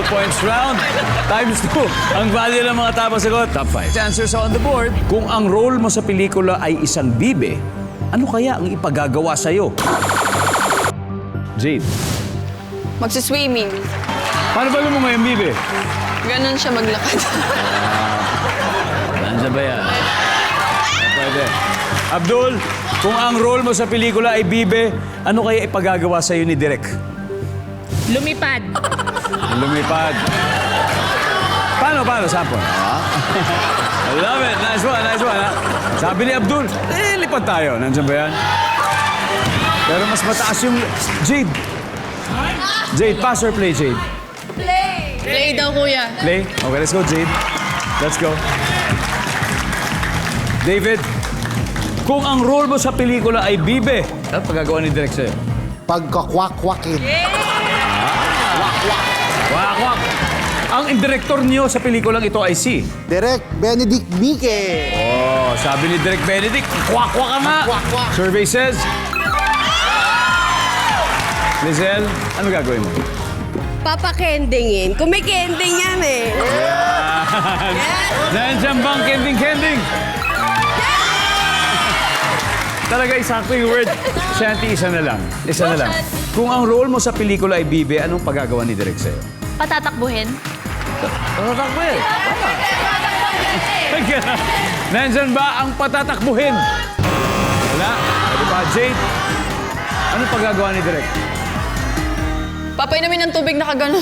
points round. Times 2. Ang value ng mga tamang sagot, top 5. Answers on the board. Kung ang role mo sa pelikula ay isang bibe, ano kaya ang ipagagawa sa'yo? Jade, Magsiswimming. paano ba mo ngayon, bibe? Ganon siya maglakad. Nandiyan ba yan? Pwede. Abdul, kung ang role mo sa pelikula ay bibe, ano kaya ipagagawa sa'yo ni Direk? Lumipad. Lumipad. Paano? Sample? I love it. Nice one, ha? Sabi ni Abdul, lipad tayo. Nandiyan ba yan? Pero mas mataas yung Jade. Jade, pass or play, Jade? Play daw, kuya. Play? Okay, let's go, Jade. Let's go. David, kung ang role mo sa pelikula ay bibe, ano pagagawa ni Direk sa'yo? Pagkakwak-kwakin. Wak! Ang director niyo sa pelikulang ito ay si... Direk Benedict Mike. Oh, sabi ni Direk Benedict, kwak-kwak ka nga! Kwak-kwak. Survey says... Lizelle, ano gagawin mo? Papakendingin. Kung may kending yan eh. Nandiyan bang kending? Talaga isakto yung word. Shanty, isa na lang. Kung ang role mo sa pelikula ay bibe, anong pagagawa ni Direk sa'yo? Patatakbuhin. Patatakbuhin. Nandiyan ba ang patatakbuhin? Wala. Ano ba, Jade? Anong pagagawa ni Direk? Papainumin ng tubig na kaganon.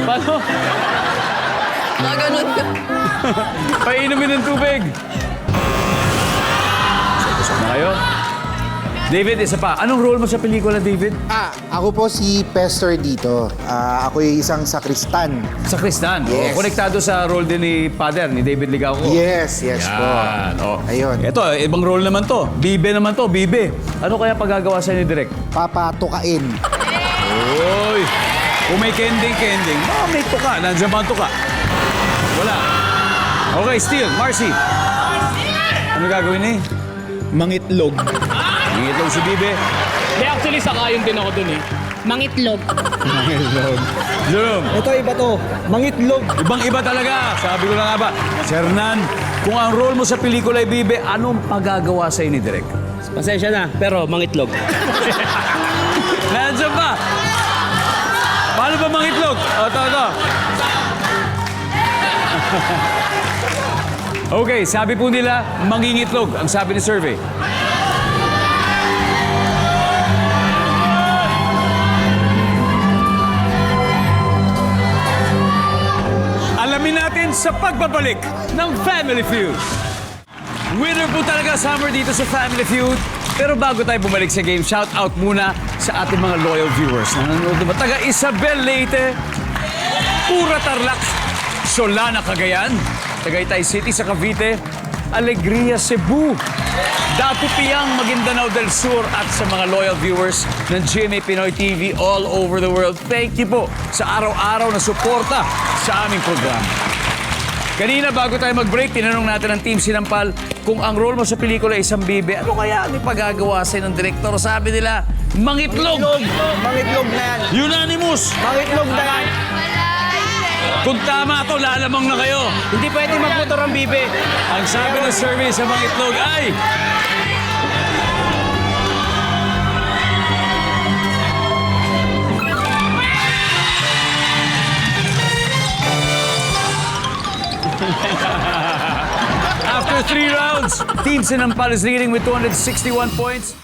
Paano? Nakaganon ka. Painumin ng tubig. Busog na kayo. David, isa pa. Anong role mo sa pelikula, David? Ako po si Pester dito. Ako yung isang sakristan. Sa Kristan. Yes. Konektado sa role din ni Father, ni David Ligaco. Yes po. Yan. Oh. Ayun. Ito, ibang role naman to. Bibe naman to, bibe. Ano kaya pagagawa sa'yo ni Direk? Papatukain. Uy! Kung may kending, may tuka. Nandiyan ba ang tuka? Wala. Okay, Steel. Marcy. Ano gagawin ni? Mangitlog. Nangitlog si Bibe. Hindi, actually, sakayon din ako dun eh. Mangitlog. Jerome. Ito, iba to. Mangitlog. Ibang-iba talaga. Sabi ko na nga ba. Sir Nan, kung ang role mo sa pelikula ay Bibe, anong pagagawa sa'yo ni Direk? Pasensya na, pero mangitlog. Nandiyan ba? Paano ba mangitlog? Ito. Okay, sabi po nila, mangingitlog. Ang sabi ni survey. Alamin natin sa pagbabalik ng Family Feud. Winner po talaga summer dito sa Family Feud. Pero bago tayo bumalik sa game, shout out muna sa ating mga loyal viewers na nanonood naman. Taga Isabel Leyte, Pura Tarlac, Solana Cagayan, Tagaytay City sa Cavite, Alegria Cebu, Dato Piang, Maguindanao del Sur at sa mga loyal viewers ng GMA Pinoy TV all over the world. Thank you po sa araw-araw na suporta sa aming programa. Kanina, bago tayo mag-break, tinanong natin ang Team Sinampal kung ang role mo sa pelikula ay isang bibe, ano kaya ang ipagagawa sa'yo ng direktor? Sabi nila, mangitlog! Mangitlog na yan. Unanimous! Mangitlog na yan. Kung tama to, lalamang na kayo. Hindi pwede magmotor ang bibe. Ang sabi ng survey sa mangitlog ay... After 3 rounds, Team Sinampal is leading with 261 points.